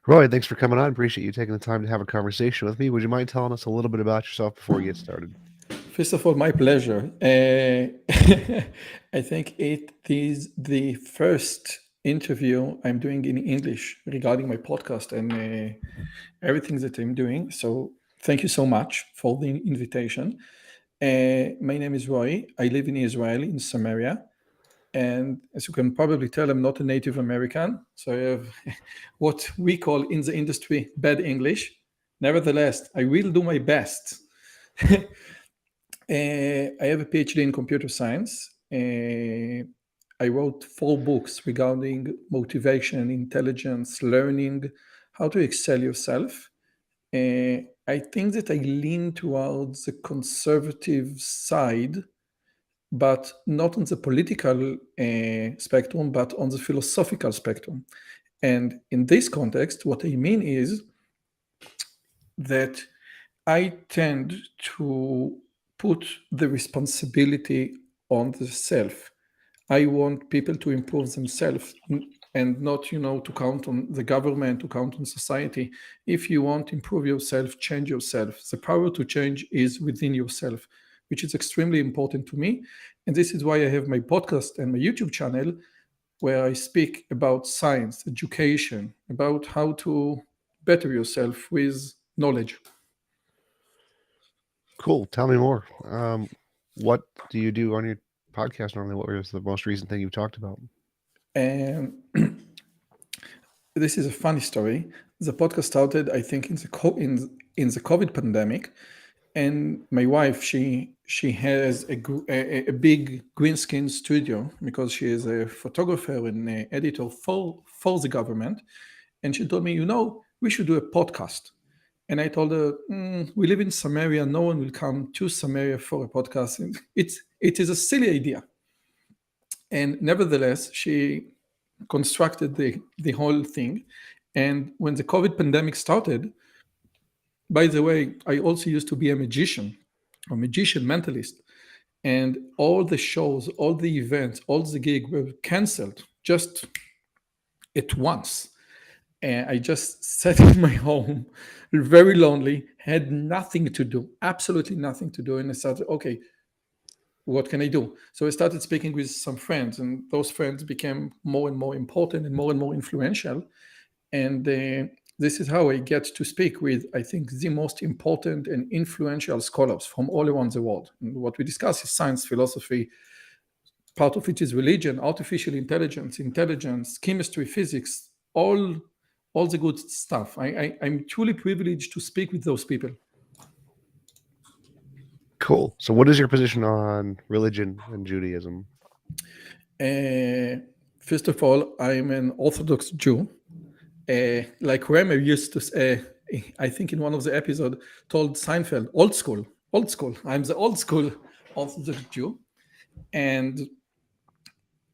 Roy, thanks for coming on. Appreciate you taking the time to have a conversation with me. Would you mind telling us a little bit about yourself before we get started? First of all, my pleasure. I think it is the first interview I'm doing in English regarding my podcast and everything that I'm doing. So thank you so much for the invitation. My name is Roy. I live in Israel, in Samaria. And as you can probably tell, I'm not a Native American. So I have what we call in the industry bad English. Nevertheless, I will do my best. I have a PhD in computer science. I wrote 4 books regarding motivation, intelligence, learning, how to excel yourself. I think that I lean towards the conservative side, but not on the political spectrum, but on the philosophical spectrum. And in this context, what I mean is that I tend to put the responsibility on the self. I want people to improve themselves and not, to count on the government, to count on society. If you want to improve yourself, change yourself. The power to change is within yourself, which is extremely important to me. And this is why I have my podcast and my YouTube channel where I speak about science, education, about how to better yourself with knowledge. Cool. Tell me more. What do you do on your podcast normally? What was the most recent thing you've talked about? And this is a funny story. The podcast started, I think, in the COVID pandemic, and my wife, she has a big green screen studio because she is a photographer and an editor for the government, and she told me, we should do a podcast. And I told her, we live in Samaria. No one will come to Samaria for a podcast. And it is a silly idea. And nevertheless, she constructed the whole thing. And when the COVID pandemic started, by the way, I also used to be a magician mentalist. And all the shows, all the events, all the gigs were canceled just at once. And I just sat in my home, very lonely, had nothing to do, absolutely nothing to do. And I started, okay, what can I do? So I started speaking with some friends, and those friends became more and more important and more influential. And this is how I get to speak with, I think, the most important and influential scholars from all around the world. And what we discuss is science, philosophy. Part of it is religion, artificial intelligence, chemistry, physics, all the good stuff. I'm truly privileged to speak with those people. Cool. So what is your position on religion and Judaism? First of all, I'm an Orthodox Jew. Like Remer used to say, I think in one of the episodes, told Seinfeld, old school. I'm the old school Orthodox Jew. And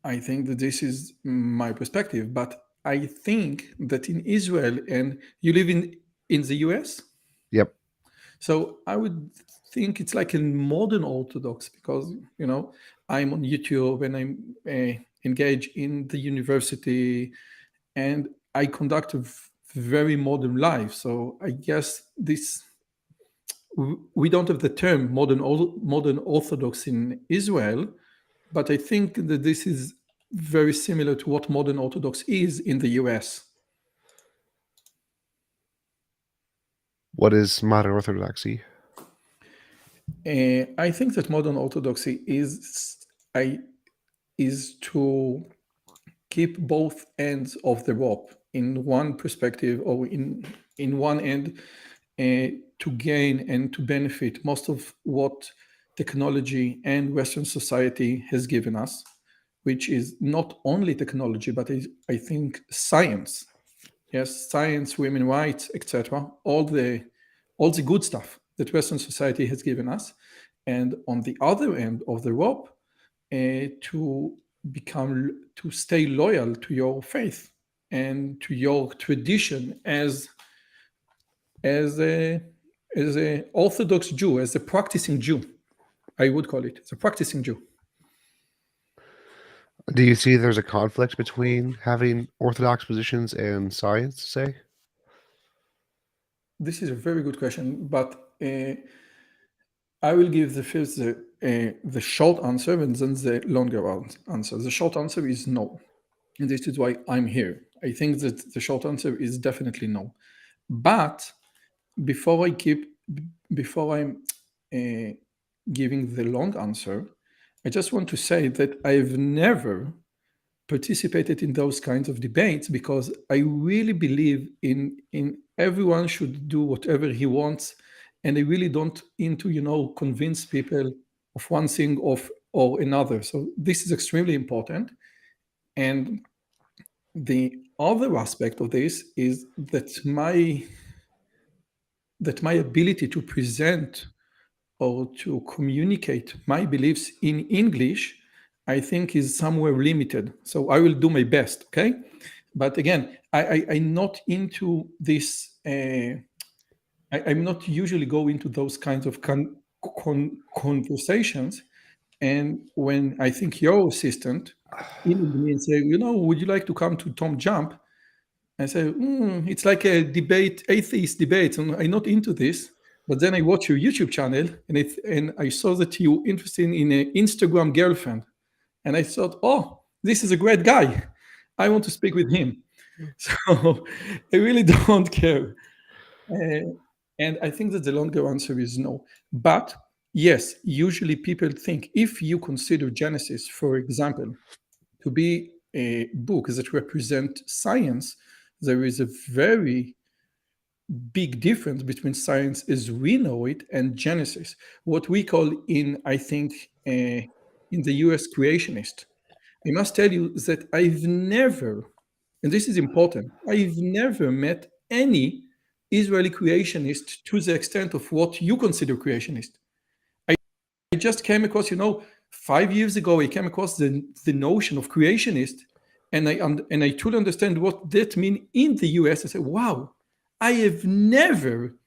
I think that this is my perspective. But I think that in Israel, and you live in the US? Yep. So I would think it's like a modern Orthodox because, I'm on YouTube and I'm engaged in the university and I conduct a very modern life. So I guess we don't have the term modern Orthodox in Israel, but I think that this is very similar to what modern Orthodox is in the US. What is modern Orthodoxy? I think that modern Orthodoxy is to keep both ends of the rope in one perspective or in one end to gain and to benefit most of what technology and Western society has given us, which is not only technology, but I think science. Yes, science, women's rights, etc. All the good stuff that Western society has given us. And on the other end of the rope, to stay loyal to your faith and to your tradition as a Orthodox Jew, as a practicing Jew. I would call it as a practicing Jew. Do you see there's a conflict between having orthodox positions and science, say? This is a very good question, but I will give the short answer and then the longer answer. The short answer is no, and this is why I'm here. I think that the short answer is definitely no. But before I keep before I'm uh, giving the long answer, I just want to say that I've never participated in those kinds of debates because I really believe in everyone should do whatever he wants, and I really don't into convince people of one thing of or another. So this is extremely important. And the other aspect of this is that my ability to present or to communicate my beliefs in English, I think is somewhere limited. So I will do my best, okay? But again, I'm not into this. I'm not usually go into those kinds of conversations. And when I think your assistant emailed me and say, would you like to come to TJump? I say, it's like a debate, atheist debate, and I'm not into this. But then I watch your YouTube channel, and I saw that you interested in an Instagram girlfriend, and I thought, oh, this is a great guy. I want to speak with him. So I really don't care, and I think that the longer answer is no. But yes, usually people think if you consider Genesis, for example, to be a book that represent science, there is a very big difference between science as we know it and Genesis, what we call I think, in the US creationist. I must tell you that I've never, and this is important, I've never met any Israeli creationist to the extent of what you consider creationist. I just came across, 5 years ago, I came across the notion of creationist, and I truly understand what that means in the US. I said, wow, I have never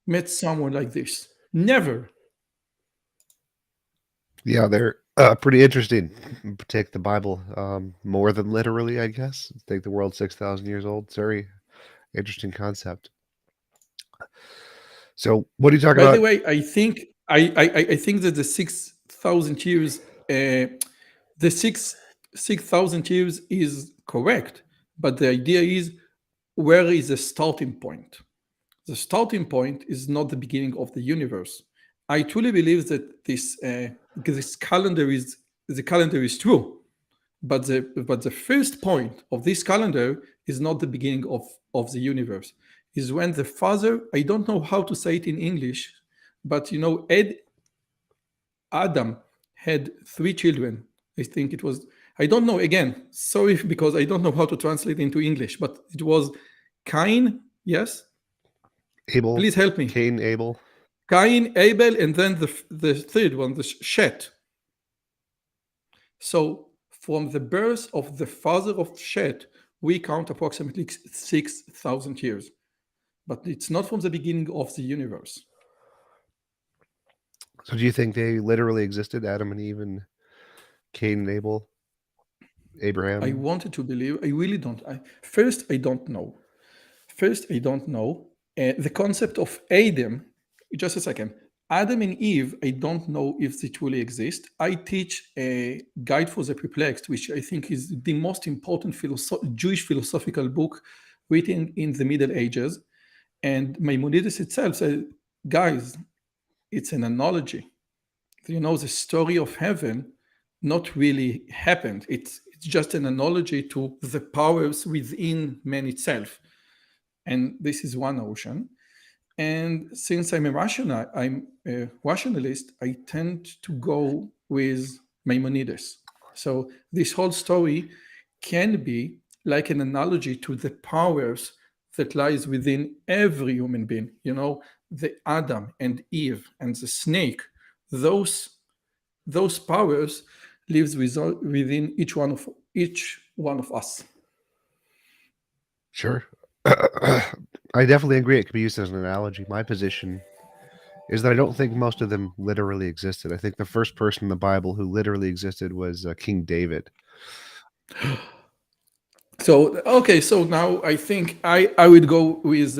met someone like this. Never. Yeah, they're pretty interesting. Take the Bible more than literally, I guess. Think the world's 6,000 years old. It's very interesting concept. So, what are you talking By the about? way, I think that the 6,000 years, the 6,000 years is correct, but the idea is, where is the starting point? The starting point is not the beginning of the universe. I truly believe that this calendar is the calendar is true, but the first point of this calendar is not the beginning of the universe. Is when the father, I don't know how to say it in English, but Adam had three children. I think it was, I don't know, again, sorry, because I don't know how to translate into English, but it was Cain, yes? Abel, Please help me. Cain, Abel. Cain, Abel, and then the third one, the Shet. So from the birth of the father of Shet, we count approximately 6,000 years. But it's not from the beginning of the universe. So, do you think they literally existed, Adam and Eve, and Cain and Abel, I Abraham? wanted to believe, I really don't. First, I don't know. First, I don't know. The concept of Adam, just a second. Adam and Eve, I don't know if they truly exist. I teach a Guide for the Perplexed, which I think is the most important Jewish philosophical book written in the Middle Ages. And Maimonides itself said, guys, it's an analogy. The story of heaven not really happened. It's just an analogy to the powers within man itself. And this is one notion. And since I'm a rationalist, I tend to go with Maimonides. So this whole story can be like an analogy to the powers that lies within every human being. The Adam and Eve and the snake. Those powers lives within each one of us. Sure. I definitely agree. It could be used as an analogy. My position is that I don't think most of them literally existed. I think the first person in the Bible who literally existed was King David. So okay, so now I think I would go with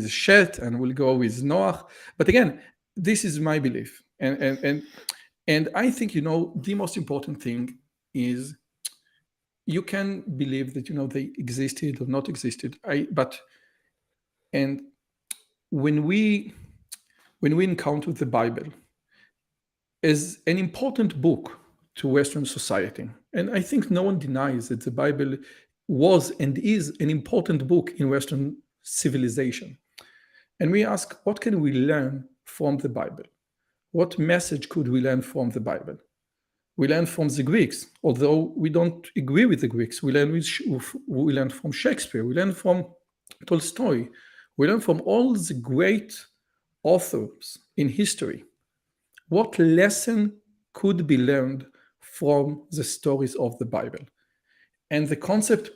Shet and will go with Noah. But again, this is my belief, and I think the most important thing is you can believe that they existed or not existed. And when we encounter the Bible as an important book to Western society, and I think no one denies that the Bible was and is an important book in Western civilization. And we ask, what can we learn from the Bible? What message could we learn from the Bible? We learn from the Greeks, although we don't agree with the Greeks. We learn from Shakespeare. We learn from Tolstoy. We learn from all the great authors in history. What lesson could be learned from the stories of the Bible? And the concept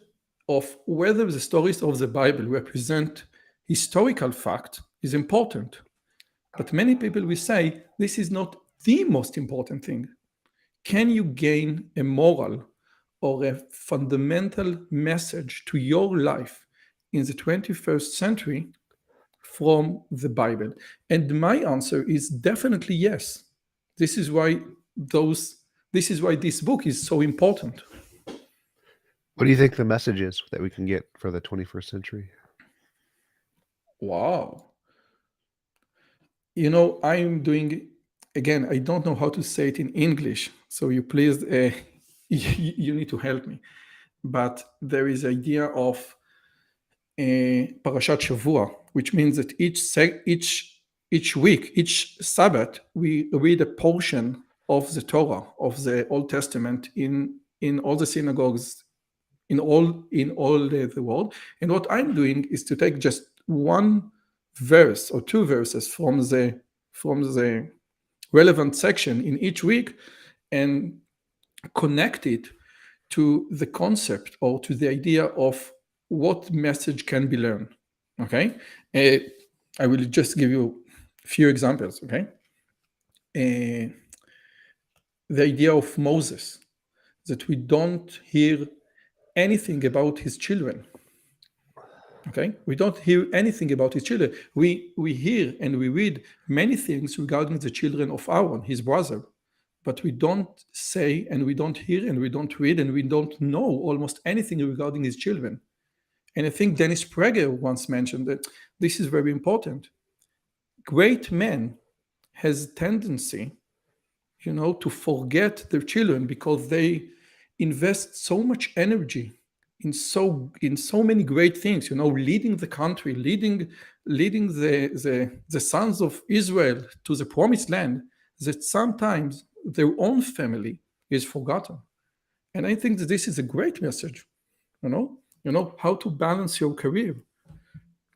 of whether the stories of the Bible represent historical fact is important. But many people will say this is not the most important thing. Can you gain a moral or a fundamental message to your life in the 21st century from the Bible? And my answer is definitely yes. This is why this book is so important. What do you think the message is that we can get for the 21st century? Wow. I'm doing, again, I don't know how to say it in English, so you please, you need to help me. But there is idea of Parashat Shavua, which means that each week, each Sabbath, we read a portion of the Torah, of the Old Testament in all the synagogues in all the world. And what I'm doing is to take just one verse or two verses from the relevant section in each week and connect it to the concept or to the idea of what message can be learned. Okay, I will just give you a few examples. Okay, the idea of Moses, that we don't hear anything about his children. Okay, we don't hear anything about his children. We hear and we read many things regarding the children of Aaron, his brother, but we don't say and we don't hear and we don't read and we don't know almost anything regarding his children. And I think Dennis Prager once mentioned that this is very important. Great men has tendency, to forget their children because they invest so much energy in so many great things, leading the country, leading the sons of Israel to the promised land, that sometimes their own family is forgotten. And I think that this is a great message, how to balance your career.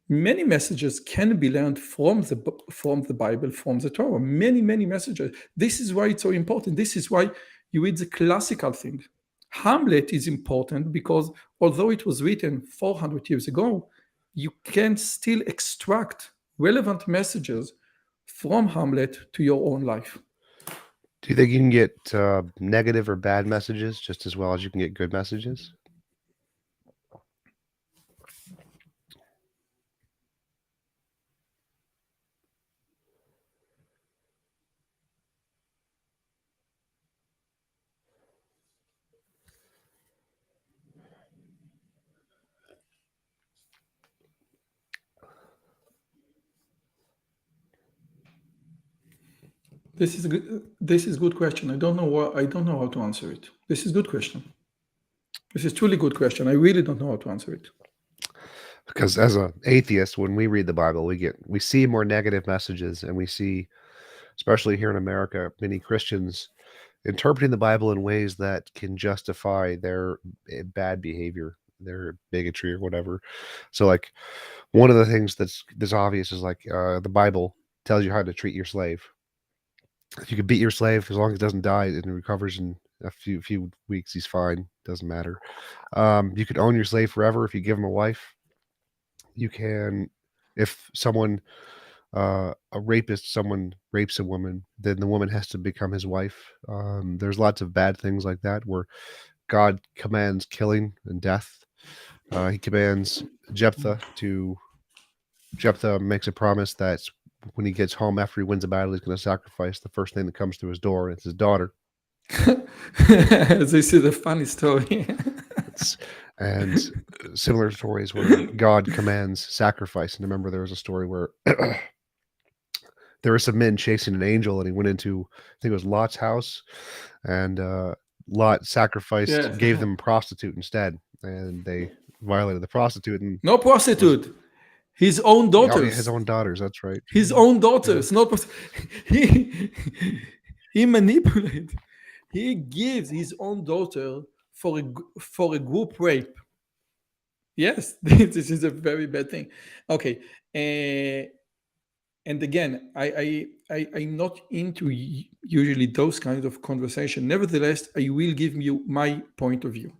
Many messages can be learned from the Bible, from the Torah. Many messages. This is why it's so important. This is why you read the classical thing. Hamlet is important because although it was written 400 years ago, you can still extract relevant messages from Hamlet to your own life. Do you think you can get negative or bad messages just as well as you can get good messages? This is a good question. I don't know how to answer it. This is a good question. This is a truly good question. I really don't know how to answer it. Because as an atheist, when we read the Bible, we see more negative messages, and we see, especially here in America, many Christians interpreting the Bible in ways that can justify their bad behavior, their bigotry or whatever. So, like, one of the things that's obvious is like the Bible tells you how to treat your slave. If you could beat your slave, as long as it doesn't die and recovers in a few weeks, he's fine. Doesn't matter. You could own your slave forever if you give him a wife. You can, if a rapist, someone rapes a woman, then the woman has to become his wife. There's lots of bad things like that where God commands killing and death. He commands Jephthah makes a promise that when he gets home after he wins a battle, he's going to sacrifice the first thing that comes through his door, and it's his daughter. This is a funny story. It's, and similar stories where God commands sacrifice. And remember, there was a story where there were some men chasing an angel, and he went into, I think it was Lot's house, and Lot Yeah. gave them a prostitute instead, and they violated the prostitute and No was prostitute. His own oh yeah, his daughters. own daughters. That's right. His own Yeah. daughters. Not he he manipulates. He gives his own daughter for a group rape. Yes, this is a very bad thing. Okay, and again, I'm not into usually those kinds of conversation. Nevertheless, I will give you my point of view.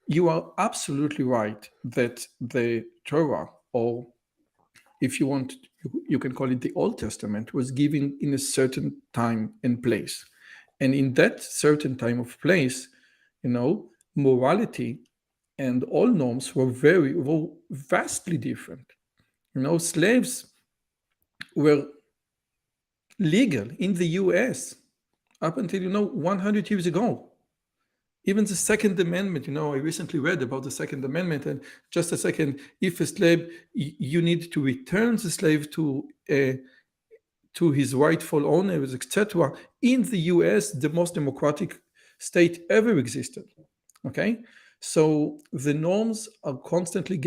You are absolutely right that the Torah, or if you want, you can call it the Old Testament, was given in a certain time and place. And in that certain time of place, morality and all norms were vastly different. Slaves were legal in the US up until 100 years ago. Even the Second Amendment, I recently read about the Second Amendment, and just a second, if a slave, you need to return the slave to his rightful owners, etc. In the US, the most democratic state ever existed. Okay, so the norms are constantly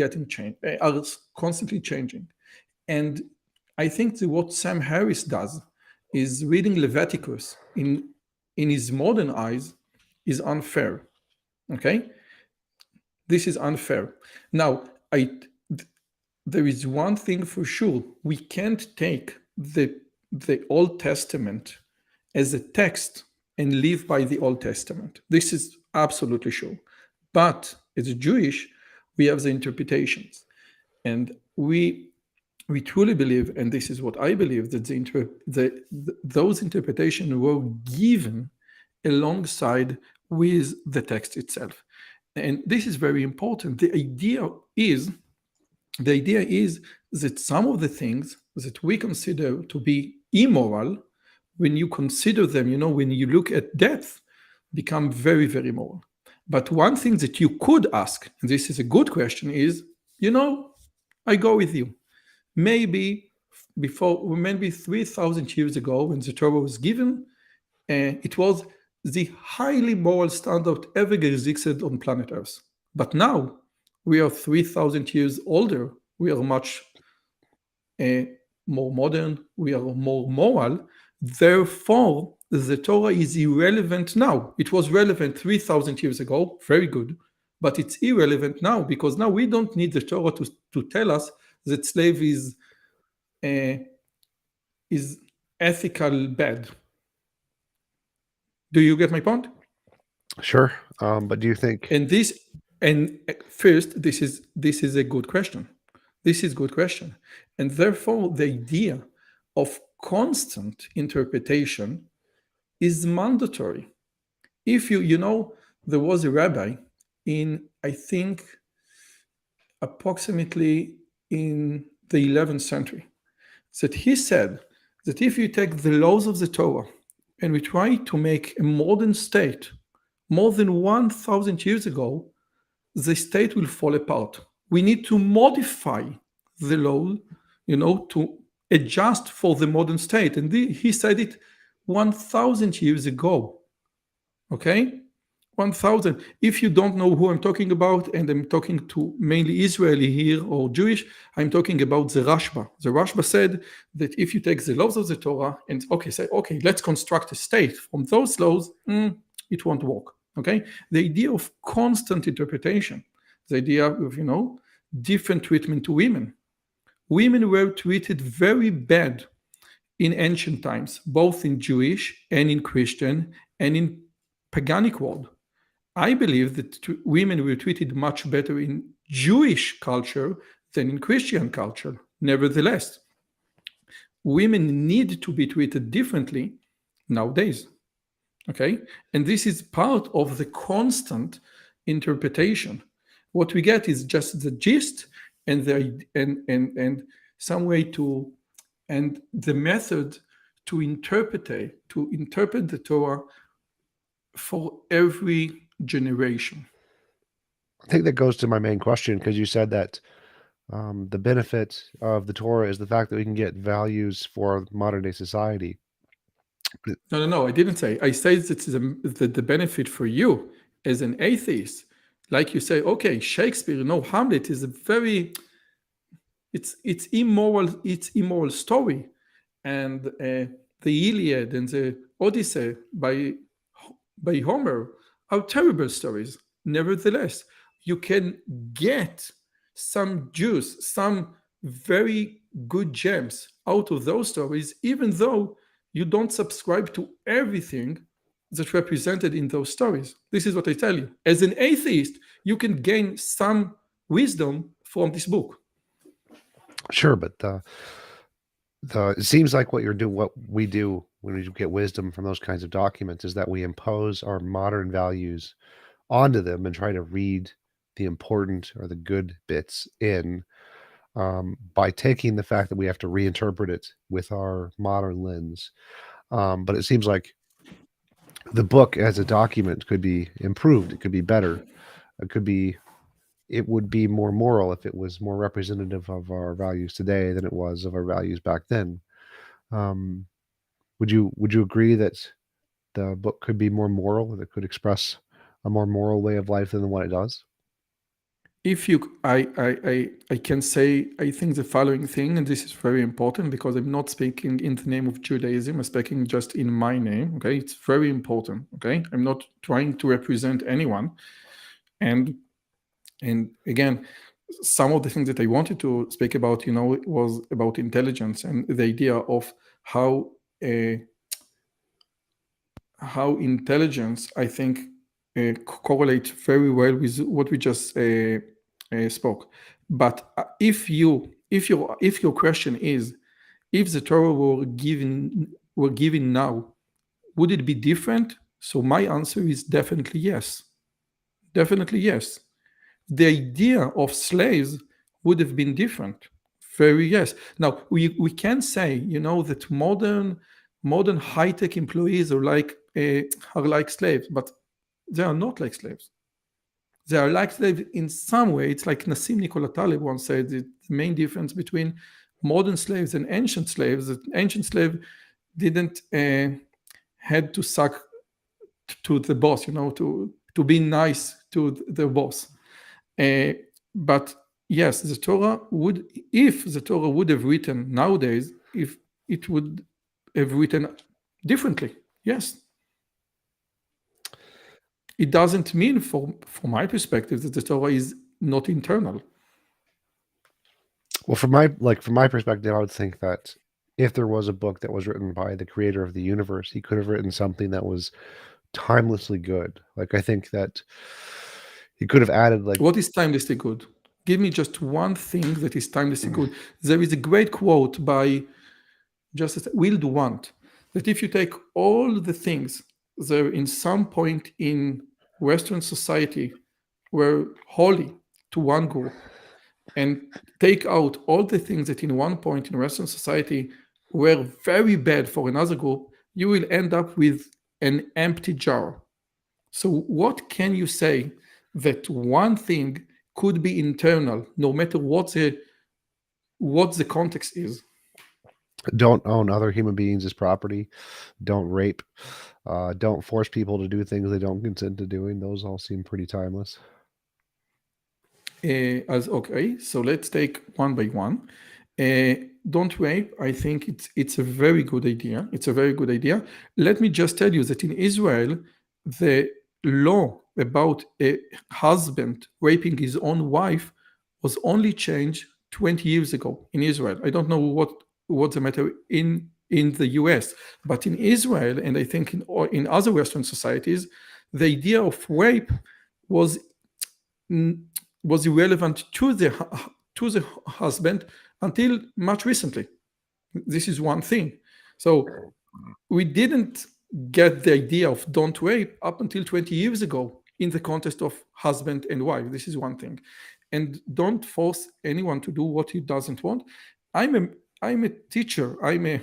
changing, and I think that what Sam Harris does is reading Leviticus in his modern eyes is unfair. Okay, this is unfair. Now, there is one thing for sure: we can't take the Old Testament as a text and live by the Old Testament. This is absolutely sure. But as a Jewish, we have the interpretations, and we truly believe, and this is what I believe, that those interpretations were given alongside with the text itself. And this is very important. The idea is that some of the things that we consider to be immoral, when you consider them, when you look at depth, become very, very moral. But one thing that you could ask, and this is a good question, is, I go with you. Maybe 3,000 years ago, when the Torah was given, it was the highly moral standard ever existed on planet Earth. But now we are 3,000 years older. We are much more modern. We are more moral. Therefore, the Torah is irrelevant now. It was relevant 3,000 years ago. Very good. But it's irrelevant now because now we don't need the Torah to tell us that slave is ethical bad. Do you get my point? Sure. But do you think? And first, this is a good question. This is a good question. And therefore, the idea of constant interpretation is mandatory. If there was a rabbi in, I think, approximately in the 11th century, that he said that if you take the laws of the Torah and we try to make a modern state more than 1,000 years ago, the state will fall apart. We need to modify the law, to adjust for the modern state. And he said it 1,000 years ago. Okay? 1,000. If you don't know who I'm talking about, and I'm talking to mainly Israeli here or Jewish, I'm talking about the Rashba. The Rashba said that if you take the laws of the Torah and say, let's construct a state from those laws, it won't work. Okay? The idea of constant interpretation, the idea of, different treatment to women. Women were treated very bad in ancient times, both in Jewish and in Christian and in paganic world. I believe that women were treated much better in Jewish culture than in Christian culture. Nevertheless, women need to be treated differently nowadays. Okay, and this is part of the constant interpretation. What we get is just the gist and some way to and the method to interpret the Torah for every generation. I think that goes to my main question because you said that the benefit of the Torah is the fact that we can get values for modern day society. No, I didn't say. I said that the benefit for you as an atheist, like you say, okay, Shakespeare, no, Hamlet is a very it's immoral story, and the Iliad and the Odyssey by Homer are terrible stories. Nevertheless, you can get some juice, some very good gems out of those stories, even though you don't subscribe to everything that's represented in those stories. This is what I tell you. As an atheist, you can gain some wisdom from this book. Sure, but it seems like what we do when we get wisdom from those kinds of documents is that we impose our modern values onto them and try to read the important or the good bits in by taking the fact that we have to reinterpret it with our modern lens. But it seems like the book as a document could be improved. It could be better. It would be more moral if it was more representative of our values today than it was of our values back then. Um, would you agree that the book could be more moral, that it could express a more moral way of life than what it does? If you I can say, I think the following thing, and this is very important because I'm not speaking in the name of Judaism, I'm speaking just in my name. Okay, it's very important. Okay, I'm not trying to represent anyone, and again, some of the things that I wanted to speak about, was about intelligence and the idea of how uh, how intelligence, I think, correlates very well with what we just spoke. But if your question is, if the Torah were given now, would it be different? So my answer is definitely yes. Definitely yes. The idea of slaves would have been different. Very yes. Now we can say, that modern high tech employees are like slaves, but they are not like slaves. They are like slaves in some way. It's like Nassim Nicola Taleb once said, the main difference between modern slaves and ancient slaves, that ancient slave didn't had to suck to the boss, to be nice to the boss. But yes, if the Torah would have written nowadays, if it would have written differently, yes. It doesn't mean, from my perspective, that the Torah is not internal. Well, from my perspective, I would think that if there was a book that was written by the creator of the universe, he could have written something that was timelessly good. Like I think that he could have added like What is timelessly good? Give me just one thing that is timelessly good. There is a great quote by Justice Will Want that if you take all the things that in some point in Western society were holy to one group, and take out all the things that in one point in Western society were very bad for another group, you will end up with an empty jar. So, what can you say that one thing could be internal, no matter what the context is? don't own other human beings as property, don't rape, don't force people to do things they don't consent to doing. Those all seem pretty timeless. As okay, so let's take one by one. Don't rape. I think it's a very good idea. It's a very good idea. Let me just tell you that in Israel, the law about a husband raping his own wife was only changed 20 years ago in Israel. I don't know what's the matter in the US, but in Israel, and I think in other Western societies, the idea of rape was was irrelevant to the husband until much recently. This is one thing. So we didn't get the idea of don't rape up until 20 years ago in the context of husband and wife. This is one thing. And don't force anyone to do what he doesn't want. I'm a I'm a teacher. I'm a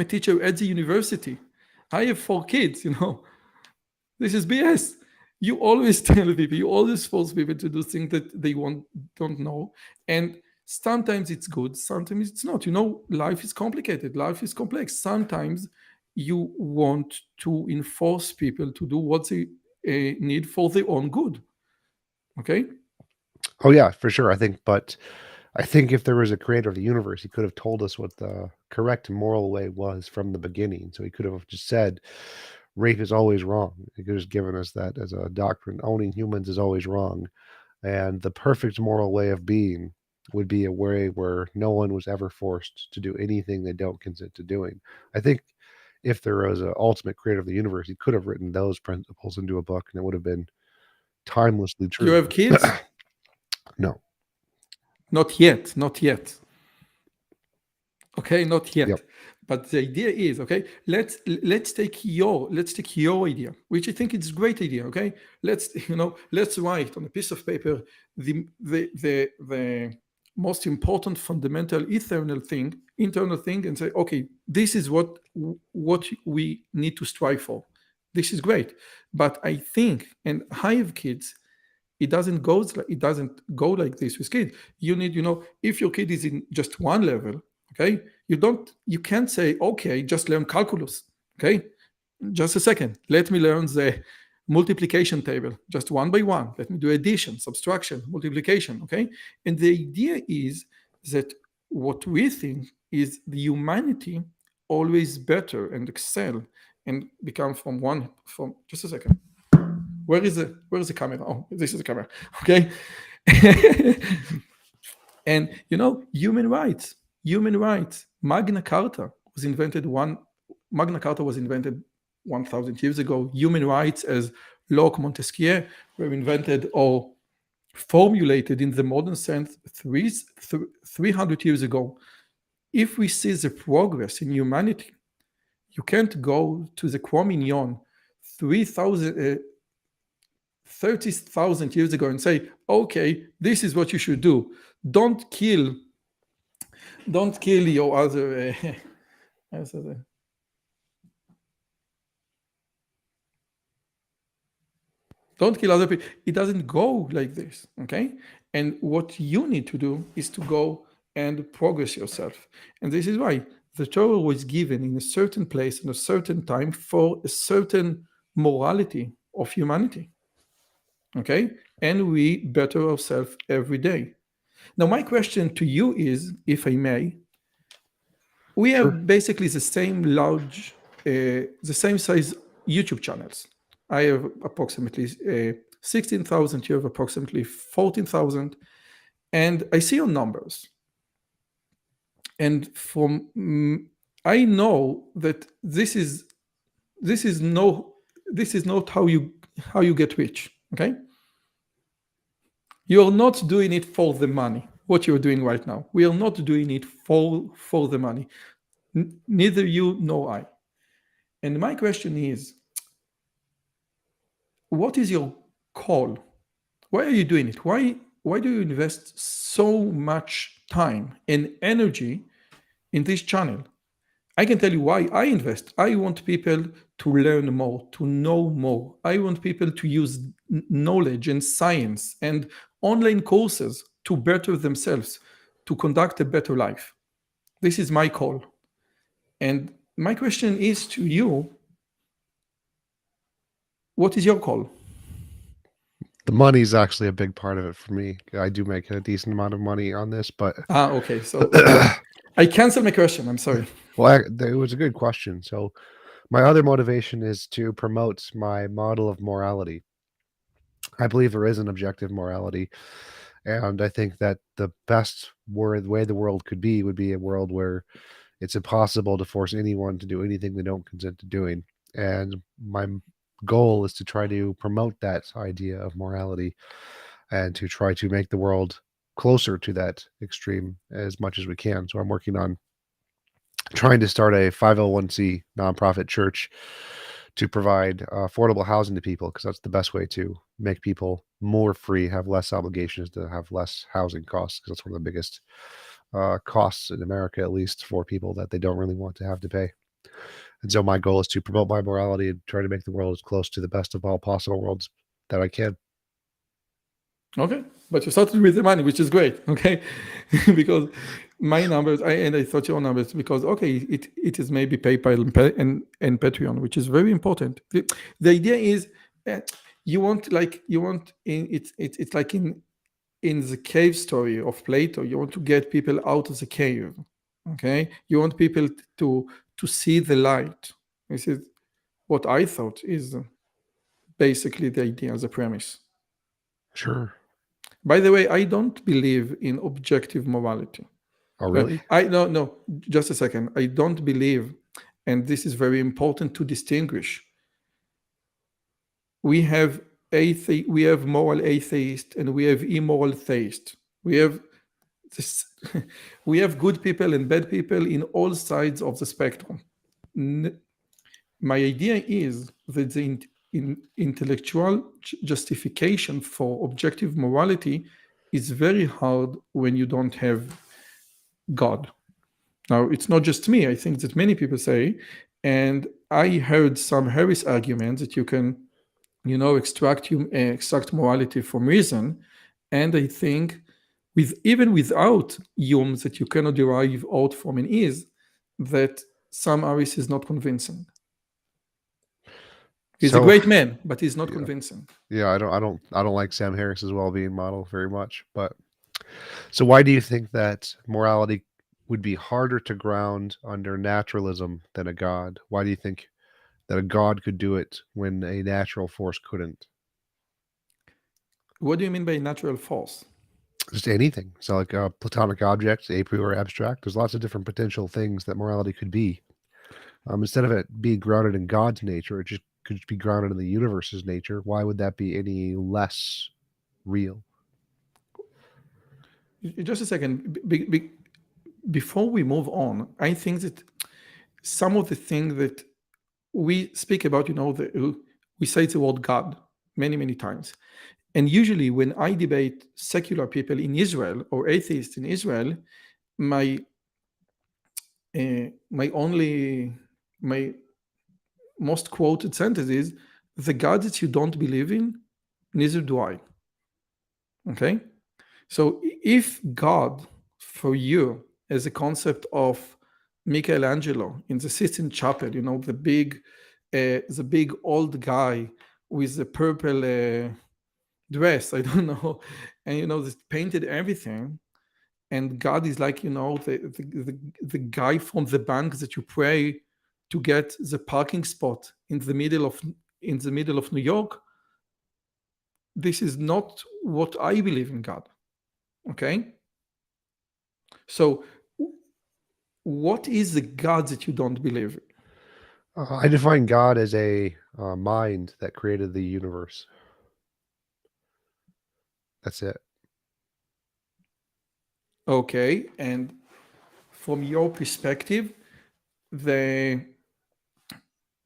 teacher at the university. I have 4 kids, This is BS. You always tell people, you always force people to do things that they don't know. And sometimes it's good, sometimes it's not. Life is complicated, life is complex. Sometimes you want to enforce people to do what they need for their own good. Okay? Oh yeah, for sure. I think if there was a creator of the universe, he could have told us what the correct moral way was from the beginning. So he could have just said, rape is always wrong. He could have just given us that as a doctrine. Owning humans is always wrong. And the perfect moral way of being would be a way where no one was ever forced to do anything they don't consent to doing. I think if there was an ultimate creator of the universe, he could have written those principles into a book and it would have been timelessly You true. have kids? No. Not yet, not yet. Okay, not Yep. yet. But the idea is, okay, let's take your idea, which I think is a great idea. Okay, let's write on a piece of paper the most important fundamental internal thing, and say, okay, this is what we need to strive for. This is great. But I think, and I have kids, it doesn't go like this with kids. You need, if your kid is in just one level, okay, you can't say, okay, just learn calculus. Okay, just a second, let me learn the multiplication table just one by one. Let me do addition, subtraction, multiplication. Okay, and the idea is that what we think is the humanity always better and excel and become from just a second. Where is the camera? Oh, this is the camera. Okay. And human rights. Magna Carta was invented 1,000 years ago. Human rights as Locke, Montesquieu were invented or formulated in the modern sense 300 years ago. If we see the progress in humanity, you can't go to the Cro-Magnon 30,000 years ago and say, okay, this is what you should do. Don't kill your other. Don't kill other people. It doesn't go like this, okay? And what you need to do is to go and progress yourself. And this is why the Torah was given in a certain place and a certain time for a certain morality of humanity. Okay? And we better ourselves every day. Now, my question to you is, if I may, we have Sure. basically the same size YouTube channels. I have approximately 16,000, you have approximately 14,000, and I see your numbers. And I know that this is not how you get rich. Okay, you are not doing it for the money. What you're doing right now, we are not doing it for the money. Neither you nor I. And my question is, what is your call? Why are you doing it? Why do you invest so much time and energy in this channel? I can tell you why I invest. I want people to learn more, to know more. I want people to use knowledge and science and online courses to better themselves, to conduct a better life. This is my call. And my question is to you, what is your call? The money's actually a big part of it for me. I do make a decent amount of money on this, but Okay. So I canceled my question. I'm sorry. well, it was a good question. So my other motivation is to promote my model of morality. I believe there is an objective morality, and I think that the best way the world could be would be a world where it's impossible to force anyone to do anything they don't consent to doing. And my goal is to try to promote that idea of morality and to try to make the world closer to that extreme as much as we can. So I'm working on trying to start a 501c nonprofit church to provide affordable housing to people because that's the best way to make people more free, have less obligations, to have less housing costs because that's one of the biggest costs in America, at least for people that they don't really want to have to pay. And so my goal is to promote my morality and try to make the world as close to the best of all possible worlds that I can. Okay, but you started with the money, which is great. Okay, because my numbers, and I thought your numbers, because okay, it is maybe PayPal and Patreon, which is very important. The idea is uh, it's like in the cave story of Plato. You want to get people out of the cave. Okay, you want people to see the light. This is what I thought is basically the idea, the premise. Sure. By the way, I don't believe in objective morality. Oh, really? I no, just a second. I don't believe, and this is very important to distinguish. We have we have moral atheist, and we have immoral theist. We have this, we have good people and bad people in all sides of the spectrum. My idea is that the intellectual justification for objective morality is very hard when you don't have God. Now, it's not just me. I think that many people say, and I heard some Harris arguments that you can, extract morality from reason, and I think even without Hume that you cannot derive out from an is, that Sam Harris is not convincing. He's a So, great man, but he's not yeah, convincing. yeah, I don't like Sam Harris's well-being model very much. But so, why do you think that morality would be harder to ground under naturalism than a god? Why do you think that a god could do it when a natural force couldn't? What do you mean by natural force? Just anything. So, like a platonic object, a priori abstract. There's lots of different potential things that morality could be. Instead of it being grounded in God's nature, it just could be grounded in the universe's nature. Why would that be any less real? Just a second. Before we move on, I think that some of the things that we speak about, we say the word God many, many times. And usually when I debate secular people in Israel or atheists in Israel, my my most quoted sentence is, the God that you don't believe in, neither do I. Okay? So if God for you as a concept of Michelangelo in the Sistine Chapel, the big old guy with the purple dress, I don't know, and this painted everything, and God is like the guy from the bank that you pray to get the parking spot in the middle of New York. This is not what I believe in God. Okay, so what is the God that you don't believe in? I define God as a mind that created the universe. That's it. Okay, and from your perspective, the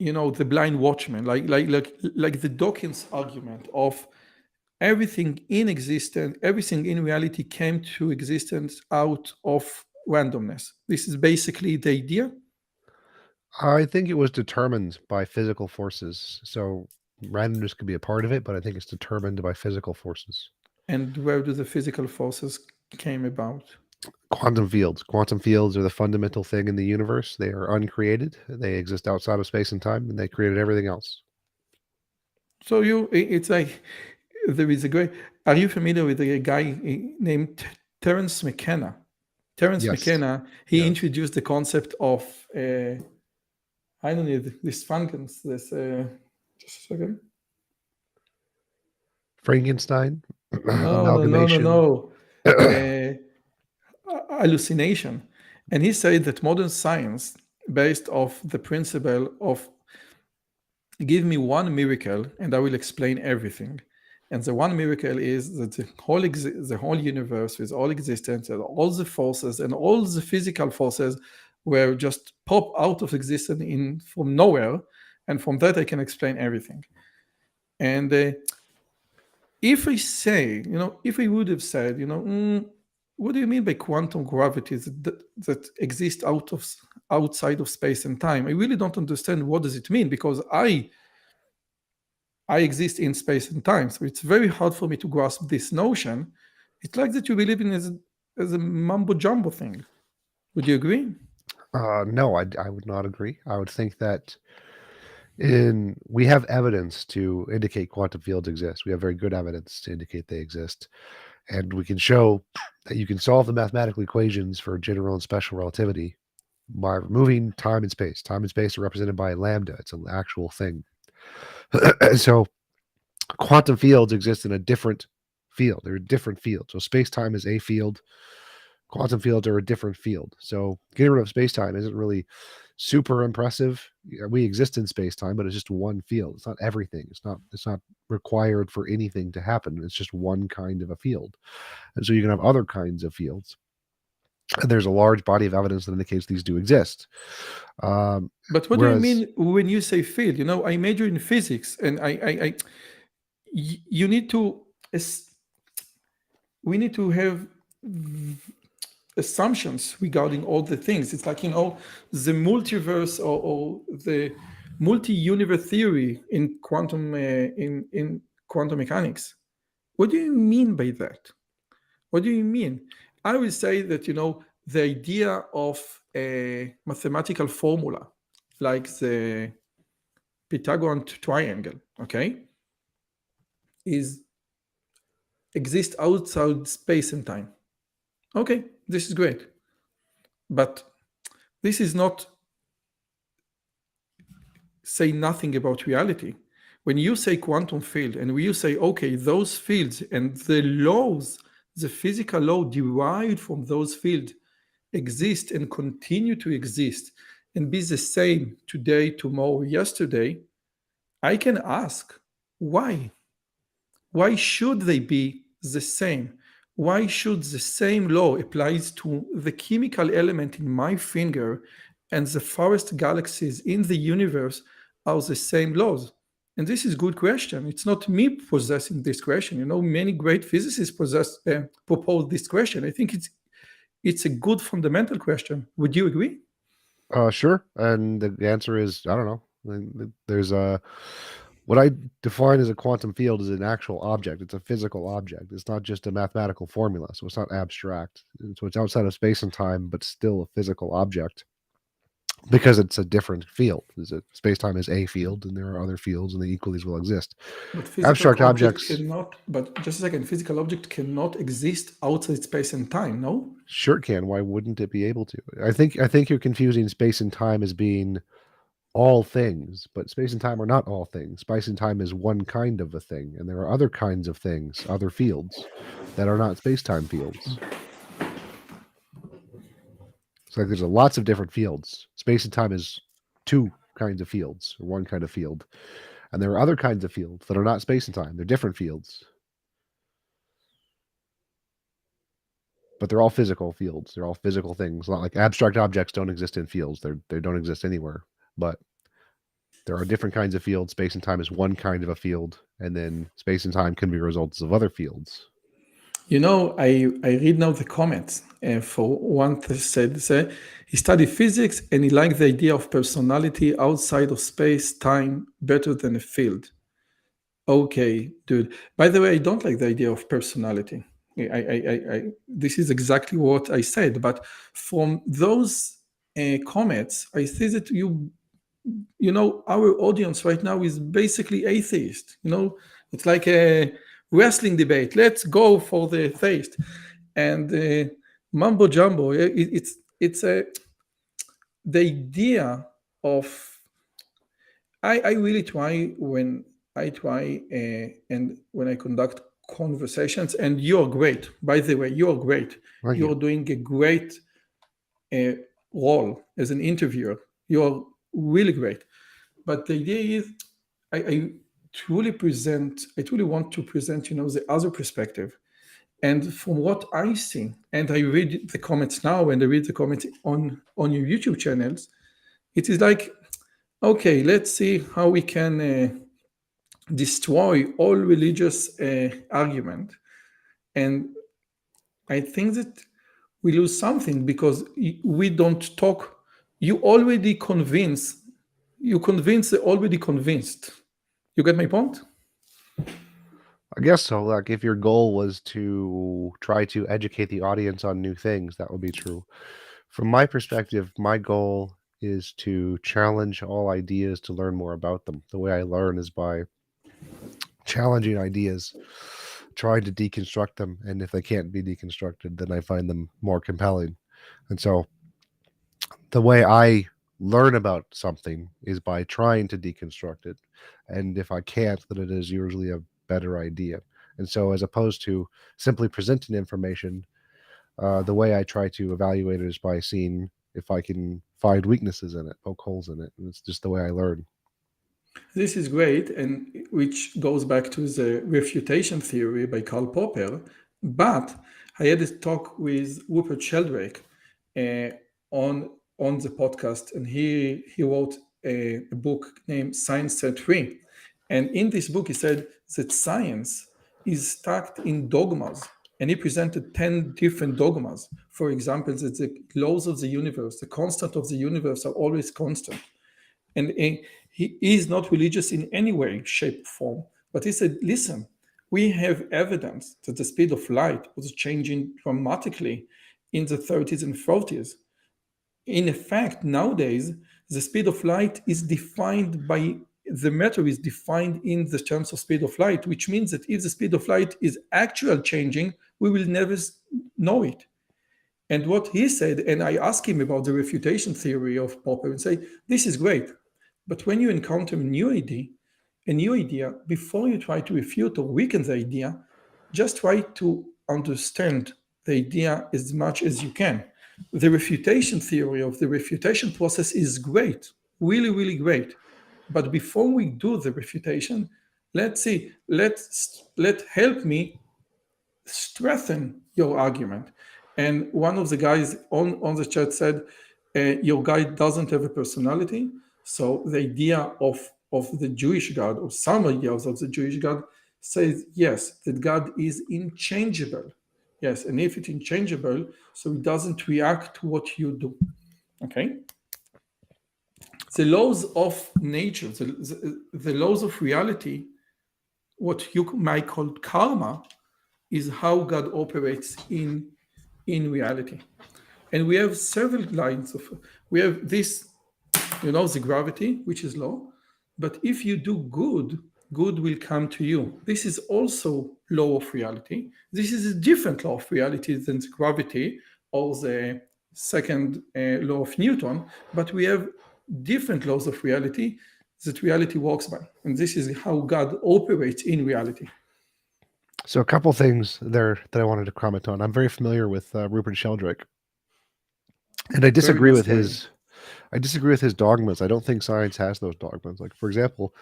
the blind watchman, like the Dawkins argument of everything in reality came to existence out of randomness. This is basically the idea. I think it was determined by physical forces. So randomness could be a part of it, but I think it's determined by physical forces. And where do the physical forces came about? Quantum fields. Quantum fields are the fundamental thing in the universe. They are uncreated. They exist outside of space and time, and they created everything else. So it's like there is a great. Are you familiar with a guy named Terence McKenna? Terence Yes. McKenna, he Yes. introduced the concept of I don't know this Funkens. This just a second. Frankenstein, No, no, no, no, amalgamation. no. Hallucination. And he said that modern science, based off the principle of give me one miracle and I will explain everything. And the one miracle is that the whole universe with all existence and all the forces and all the physical forces where just pop out of existence in from nowhere, and from that I can explain everything. And if I say, if I would have said, what do you mean by quantum gravity that exists outside of space and time? I really don't understand what does it mean, because I exist in space and time, so it's very hard for me to grasp this notion. It's like that you believe in as a mumbo jumbo thing. Would you agree? No, I would not agree. I would think that we have evidence to indicate quantum fields exist. We have very good evidence to indicate they exist. And we can show that you can solve the mathematical equations for general and special relativity by removing time and space. Time and space are represented by lambda. It's an actual thing. So quantum fields exist in a different field. They're a different field. So space-time is a field. Quantum fields are a different field. So getting rid of space-time isn't really super impressive. We exist in space-time, but it's just one field. It's not everything. It's not required for anything to happen. It's just one kind of a field. And so you can have other kinds of fields. And there's a large body of evidence that indicates these do exist. But what do you mean when you say field? I major in physics, and you need to, we need to have assumptions regarding all the things. It's like, the multiverse or the multi-universe theory in quantum in quantum mechanics. What do you mean by that? What do you mean? I will say that, the idea of a mathematical formula, like the Pythagorean triangle, okay, exists outside space and time. Okay, this is great. But this is not say nothing about reality. When you say quantum field, and when you say, okay, those fields and the laws, the physical law derived from those fields exist and continue to exist and be the same today, tomorrow, yesterday, I can ask, why? Why should they be the same? Why should the same law applies to the chemical element in my finger and the farthest galaxies in the universe are the same laws? And this is a good question. It's not me possessing this question. Many great physicists propose this question. I think it's a good fundamental question. Would you agree? Sure. And the answer is, I don't know. There's what I define as a quantum field is an actual object. It's a physical object. It's not just a mathematical formula. So it's not abstract. So it's outside of space and time, but still a physical object because it's a different field. Space-time is a field, and there are other fields, and they equally will exist. But physical objects cannot. But just a second, physical object cannot exist outside space and time. No. Sure it can. Why wouldn't it be able to? I think you're confusing space and time as being all things, but space and time are not all things. Space and time is one kind of a thing, and there are other kinds of things, other fields that are not space-time fields. So there's lots of different fields. Space and time is two kinds of fields, or one kind of field. And there are other kinds of fields that are not space and time. They're different fields. But they're all physical fields. They're all physical things. Not like abstract objects don't exist in fields. They don't exist anywhere. But there are different kinds of fields. Space and time is one kind of a field. And then space and time can be results of other fields. I read now the comments. For one said he studied physics and he liked the idea of personality outside of space time better than a field. Okay, dude. By the way, I don't like the idea of personality. This is exactly what I said. But from those comments, I see that our audience right now is basically atheist. It's like a wrestling debate. Let's go for the theist. And mumbo jumbo. It's the idea of. I really try when I try and when I conduct conversations. And you're great. By the way, you're great. You're doing a great role as an interviewer. You're really great. But the idea is, I truly want to present, the other perspective. And from what I see, and I read the comments now and I read the comments on your YouTube channels, it is like, okay, let's see how we can destroy all religious argument. And I think that we lose something because we don't talk. You already convince. You convince the already convinced. You get my point? I guess so. Like, if your goal was to try to educate the audience on new things, that would be true. From my perspective, my goal is to challenge all ideas to learn more about them. The way I learn is by challenging ideas, trying to deconstruct them, and if they can't be deconstructed, then I find them more compelling. And so the way I learn about something is by trying to deconstruct it. And if I can't, then it is usually a better idea. And so, as opposed to simply presenting information, the way I try to evaluate it is by seeing if I can find weaknesses in it, poke holes in it. And it's just the way I learn. This is great, and which goes back to the refutation theory by Karl Popper. But I had a talk with Rupert Sheldrake uh, on on the podcast, and he wrote a book named Science Set Free. And in this book, he said that science is stuck in dogmas, and he presented 10 different dogmas. For example, that the laws of the universe, the constant of the universe, are always constant, and he is not religious in any way, shape, or form. But he said, listen, we have evidence that the speed of light was changing dramatically in the 30s and 40s. In effect, nowadays, the speed of light is defined by the matter is defined in the terms of speed of light, which means that if the speed of light is actual changing, we will never know it. And what he said, and I asked him about the refutation theory of Popper and say, this is great. But when you encounter a new idea, before you try to refute or weaken the idea, just try to understand the idea as much as you can. The refutation theory of the refutation process is great, really, really great. But before we do the refutation, let's see, let help me strengthen your argument. And one of the guys on the chat said, your guy doesn't have a personality. So the idea of the Jewish God, or some ideas of the Jewish God, says, yes, that God is unchangeable. Yes, and if it's unchangeable, so it doesn't react to what you do. Okay? The laws of nature, the laws of reality, what you might call karma, is how God operates in reality. And we have several lines of we have this, the gravity, which is law. But if you do good, good will come to you. This is also law of reality. This is a different law of reality than the gravity or the second law of Newton, but we have different laws of reality that reality works by. And this is how God operates in reality. So, a couple things there that I wanted to comment on. I'm very familiar with Rupert Sheldrake, and I Very disagree nice with guy. his. I disagree with his dogmas. I don't think science has those dogmas. Like, for example,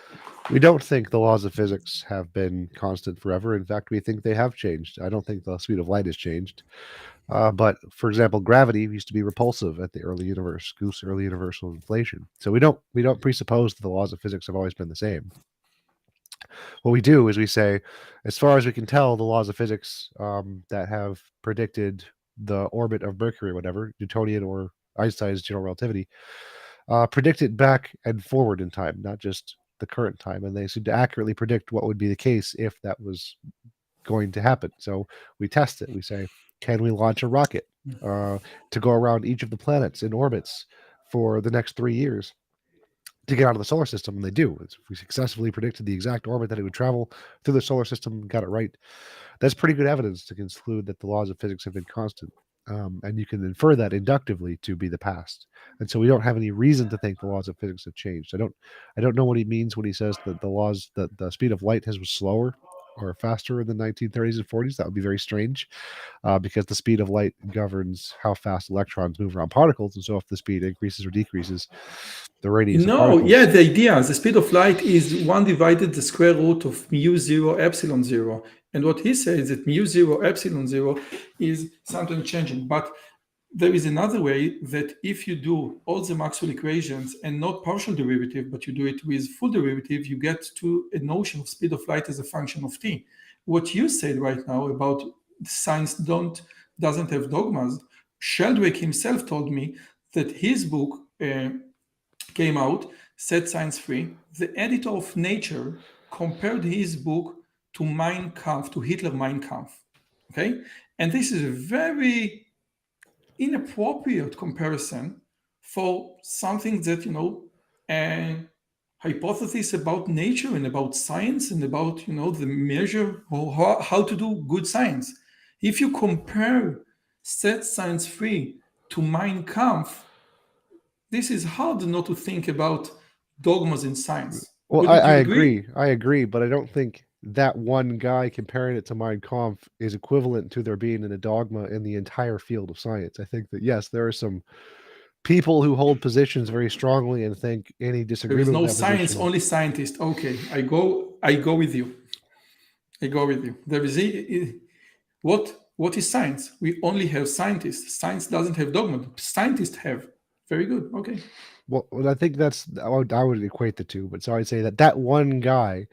we don't think the laws of physics have been constant forever. In fact, we think they have changed. I don't think the speed of light has changed. But for example, gravity used to be repulsive at the early universe, goose early universal inflation. So we don't presuppose that the laws of physics have always been the same. What we do is we say, as far as we can tell, the laws of physics that have predicted the orbit of Mercury, whatever, Newtonian or Einstein's general relativity, predict it back and forward in time, not just the current time. And they seem to accurately predict what would be the case if that was going to happen. So we test it. We say, can we launch a rocket uh, to go around each of the planets in orbits for the next 3 years to get out of the solar system? And they do. We successfully predicted the exact orbit that it would travel through the solar system, got it right. That's pretty good evidence to conclude that the laws of physics have been constant. And you can infer that inductively to be the past. And so we don't have any reason to think the laws of physics have changed. I don't know what he means when he says that the speed of light was slower. or faster in the 1930s and 40s. That would be very strange, because the speed of light governs how fast electrons move around particles. And so if the speed increases or decreases, the radius of No, yeah, particles. the idea, the speed of light is 1 divided the square root of mu 0 epsilon 0. And what he says that mu 0 epsilon 0 is something changing. But there is another way that if you do all the Maxwell equations and not partial derivative, but you do it with full derivative, you get to a notion of speed of light as a function of t. What you said right now about science doesn't have dogmas, Sheldrake himself told me that his book came out, Set Science Free. The editor of Nature compared his book to Mein Kampf, to Hitler Mein Kampf. Okay? And this is a very inappropriate comparison for something that, a hypothesis about nature and about science and about, the measure or how to do good science. If you compare Set Science Free to Mein Kampf, this is hard not to think about dogmas in science. Well, Wouldn't I you agree? agree. I agree, but I don't think that one guy comparing it to Mein Kampf is equivalent to there being a dogma in the entire field of science. I think that, yes, there are some people who hold positions very strongly and think any There is disagreement no with that science, position. only scientists. Okay, I go with you. I go with you. There is what is science? We only have scientists. Science doesn't have dogma. Scientists have. Very good. Okay. Well, I think I would equate the two, but so I'd say that that one guy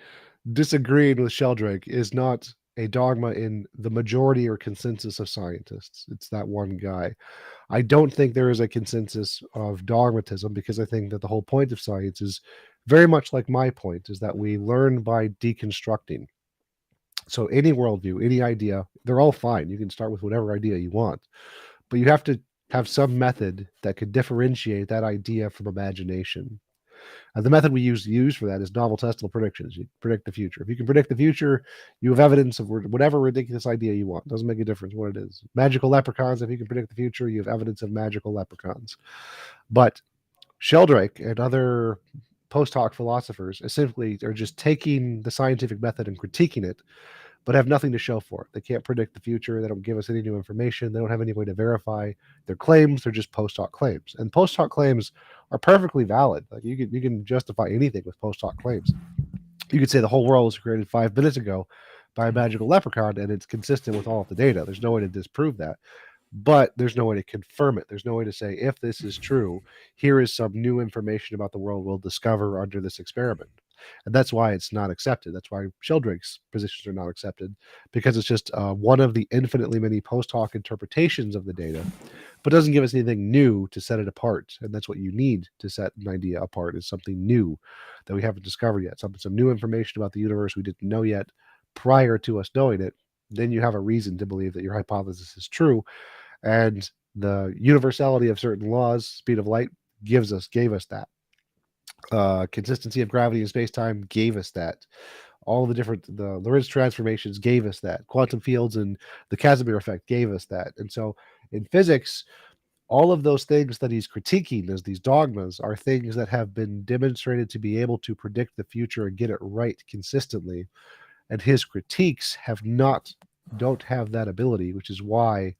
disagreeing with Sheldrake is not a dogma in the majority or consensus of scientists. It's that one guy. I don't think there is a consensus of dogmatism, because I think that the whole point of science is very much like my point, is that we learn by deconstructing. So any worldview, any idea, they're all fine. You can start with whatever idea you want, but you have to have some method that could differentiate that idea from imagination. The method we use for that is novel testable predictions. You predict the future. If you can predict the future, you have evidence of whatever ridiculous idea you want. Doesn't make a difference what it is. Magical leprechauns. If you can predict the future, you have evidence of magical leprechauns. But Sheldrake and other post hoc philosophers essentially are just taking the scientific method and critiquing it, but have nothing to show for it. They can't predict the future. They don't give us any new information. They don't have any way to verify their claims. They're just post hoc claims, and post hoc claims are perfectly valid. Like you can justify anything with post hoc claims. You could say the whole world was created 5 minutes ago by a magical leprechaun, and it's consistent with all of the data. There's no way to disprove that, but there's no way to confirm it. There's no way to say, if this is true, here is some new information about the world we'll discover under this experiment. And that's why it's not accepted. That's why Sheldrake's positions are not accepted, because it's just one of the infinitely many post hoc interpretations of the data, but doesn't give us anything new to set it apart. And that's what you need to set an idea apart, is something new that we haven't discovered yet, some new information about the universe we didn't know yet prior to us knowing it. Then you have a reason to believe that your hypothesis is true. And the universality of certain laws, speed of light, gave us that. Consistency of gravity in space-time gave us that. All the Lorentz transformations gave us that. Quantum fields and the Casimir effect gave us that. And so in physics, all of those things that he's critiquing as these dogmas are things that have been demonstrated to be able to predict the future and get it right consistently. And his critiques don't have that ability, which is why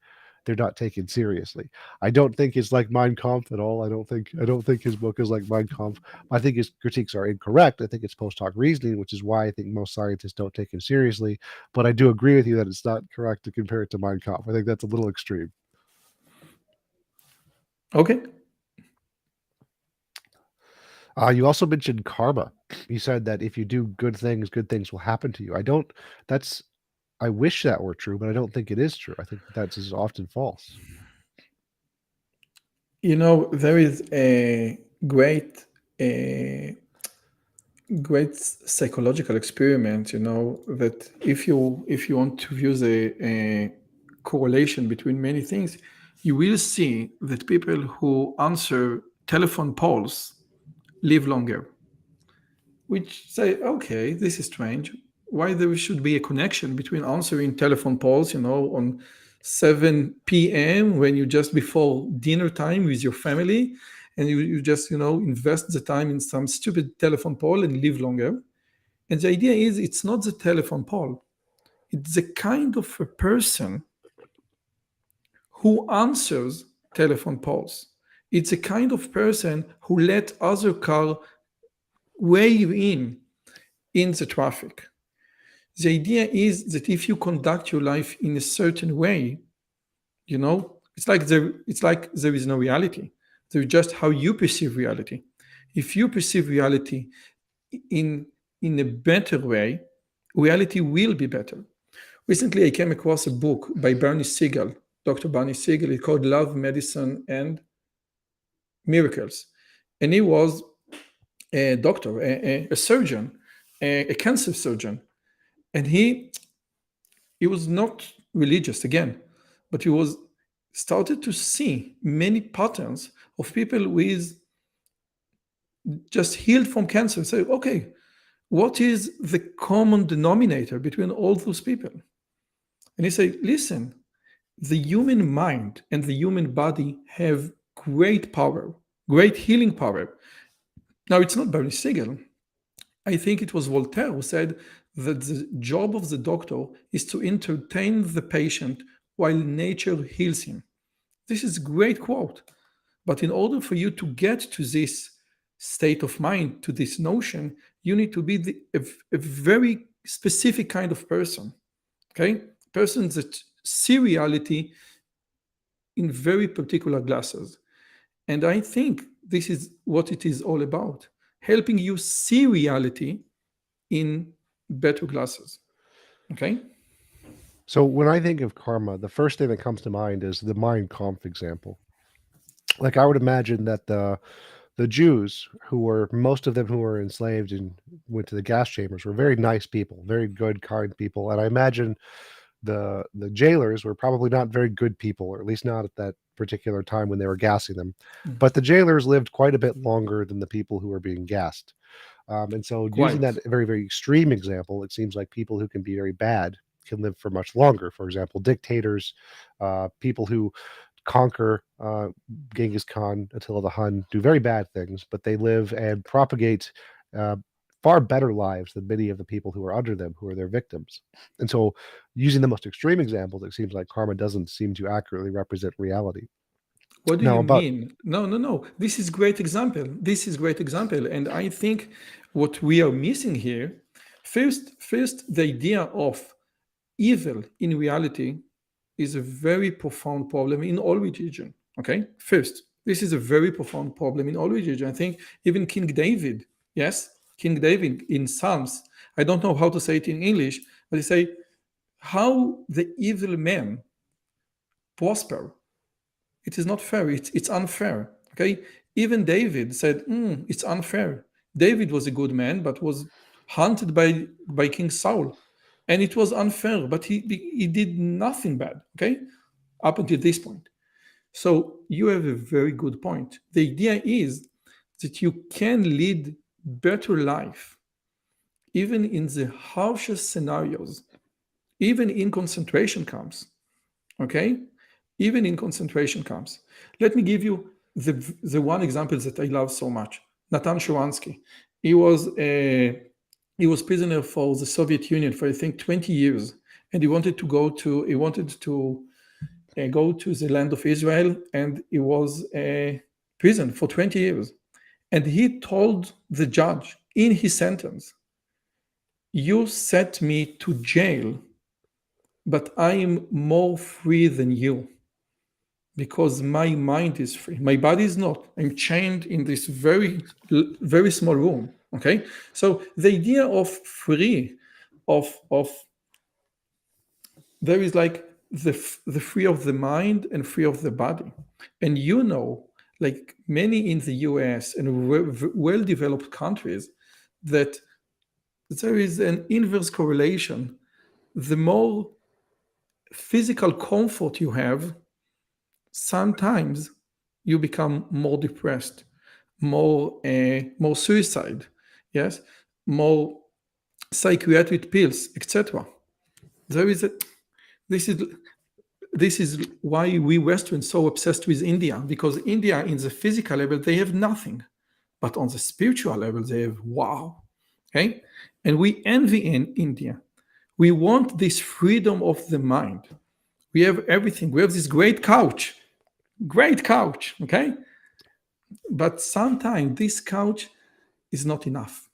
they're not taken seriously. I don't think it's like Mein Kampf at all. I don't think his book is like Mein Kampf. I think his critiques are incorrect. I think it's post hoc reasoning, which is why I think most scientists don't take him seriously. But I do agree with you that it's not correct to compare it to Mein Kampf. I think that's a little extreme. Okay. You also mentioned karma. You said that if you do good things will happen to you. I don't. That's. I wish that were true, but I don't think it is true. I think that's is often false. There is a great psychological experiment, that if you want to use a correlation between many things, you will see that people who answer telephone polls live longer, which say, okay, this is strange. Why there should be a connection between answering telephone polls, on 7 p.m. when you just before dinner time with your family, and you just, invest the time in some stupid telephone poll and live longer. And the idea is it's not the telephone poll. It's the kind of a person who answers telephone calls. It's a kind of person who let other car wave in the traffic. The idea is that if you conduct your life in a certain way, it's like there is no reality. There's just how you perceive reality. If you perceive reality in in a better way, reality will be better. Recently, I came across a book by Bernie Siegel, Dr. Bernie Siegel. It's called Love, Medicine, and Miracles. And he was a doctor, a surgeon, a cancer surgeon. And he was not religious again, but he was started to see many patterns of people with just healed from cancer and say, okay, what is the common denominator between all those people? And he said, listen, the human mind and the human body have great power, great healing power. Now, it's not Barry Siegel. I think it was Voltaire who said that the job of the doctor is to entertain the patient while nature heals him. This is a great quote. But in order for you to get to this state of mind, to this notion, you need to be a very specific kind of person. Okay? Person that see reality in very particular glasses. And I think this is what it is all about, helping you see reality in better glasses. Okay? So when I think of karma, the first thing that comes to mind is the Mein Kampf example. Like I would imagine that the Jews, who were most of them who were enslaved and went to the gas chambers, were very nice people, very good, kind people, and I imagine the jailers were probably not very good people, or at least not at that particular time when they were gassing them. But the jailers lived quite a bit longer than the people who were being gassed. And so, using Quite. that very, very extreme example, it seems like people who can be very bad can live for much longer. For example, dictators, people who conquer Genghis Khan, Attila the Hun, do very bad things, but they live and propagate uh, far better lives than many of the people who are under them, who are their victims. And so, using the most extreme examples, it seems like karma doesn't seem to accurately represent reality. What do Now, you about mean? No, no, no. This is great example. This is great example. And I think what we are missing here, first, the idea of evil in reality is a very profound problem in all religion. Okay, first, this is a very profound problem in all religion. I think even King David, yes, King David in Psalms, I don't know how to say it in English, but they say how the evil men prosper. It is not fair. It's unfair. Okay, even David said, it's unfair. David was a good man, but was hunted by King Saul, and it was unfair. But he did nothing bad. Okay, up until this point. So you have a very good point. The idea is that you can lead better life even in the harshest scenarios, even in concentration camps. Okay, even in concentration camps. Let me give you the one example that I love so much. Natan Sharansky. He was a he was prisoner for the Soviet Union for I think 20 years, and he wanted to go to the land of Israel, and he was a prison for 20 years. And he told the judge in his sentence, "You sent me to jail, but I am more free than you because my mind is free. My body is not. I'm chained in this very small room." Okay, so the idea of free, of there is like the free of the mind and free of the body, and like many in the U.S. and well-developed countries, that there is an inverse correlation. The more physical comfort you have, sometimes you become more depressed, more suicide, yes, more psychiatric pills, etc. There is a this is this is why we Westerns so obsessed with India, because India in the physical level they have nothing, but on the spiritual level they have wow. Okay, and we envy in India. We want this freedom of the mind. We have everything. We have this great couch, okay? But sometimes this couch is not enough.